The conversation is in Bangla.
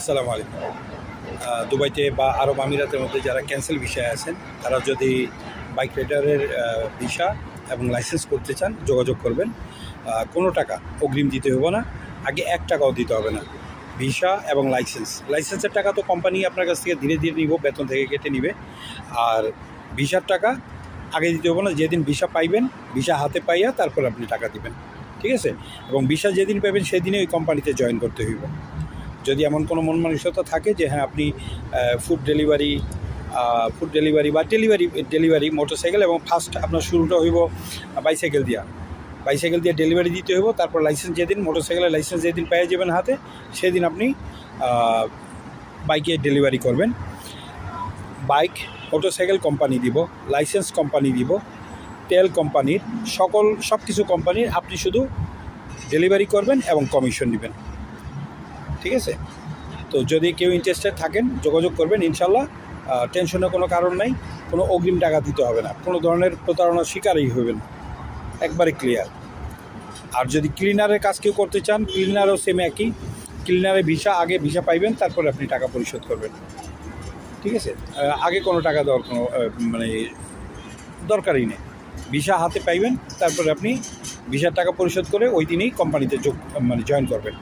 আসসালামু আলাইকুম। দুবাইতে বা আরব আমিরাতের মধ্যে যারা ক্যান্সেল ভিসায় আছেন, তারা যদি বাইক রাইডারের ভিসা এবং লাইসেন্স করতে চান, যোগাযোগ করবেন। কোনো টাকা অগ্রিম দিতে হবে না, আগে 1 টাকাও দিতে হবে না। ভিসা এবং লাইসেন্সের টাকা তো কোম্পানি আপনার কাছ থেকে ধীরে ধীরে নিব, বেতন থেকে কেটে নিবে। আর ভিসার টাকা আগে দিতে হবে না, যেদিন ভিসা পাইবেন, ভিসা হাতে পাইয়া তারপর আপনি টাকা দিবেন, ঠিক আছে? এবং ভিসা যেদিন পাবেন সেদিনই ওই কোম্পানিতে জয়েন করতে হইব। যদি এমন কোনো মন মানসিকতা থাকে যে হ্যাঁ আপনি ফুড ডেলিভারি বা ডেলিভারি মোটরসাইকেল, এবং ফার্স্ট আপনার শুরুটা হইব বাইসাইকেল দিয়ে ডেলিভারি দিতে হইব। তারপর লাইসেন্স যেদিন, মোটরসাইকেলের লাইসেন্স যেদিন পেয়ে যাবেন হাতে, সেদিন আপনি বাইকে ডেলিভারি করবেন। বাইক, মোটরসাইকেল কোম্পানি দিব, লাইসেন্স কোম্পানি দিব, তেল কোম্পানির, সব কিছু কোম্পানির, আপনি শুধু ডেলিভারি করবেন এবং কমিশন নেবেন, ঠিক আছে? তো যদি কেউ ইন্টারেস্টেড থাকেন, যোগাযোগ করবেন ইনশাল্লাহ। টেনশনের কোনো কারণ নাই, কোনো অগ্রিম টাকা দিতে হবে না, কোনো ধরনের প্রতারণার শিকারই হবেন, একবারে ক্লিয়ার। আর যদি ক্লিনারের কাজ কেউ করতে চান, ক্লিনারও সেম একই। ক্লিনারের আগে ভিসা পাইবেন, তারপরে আপনি টাকা পরিশোধ করবেন, ঠিক আছে? আগে কোনো টাকা দেওয়ার কোনো দরকারই নেই। ভিসা হাতে পাইবেন, তারপরে আপনি ভিসার টাকা পরিশোধ করে ওই দিনই কোম্পানিতে জয়েন করবেন।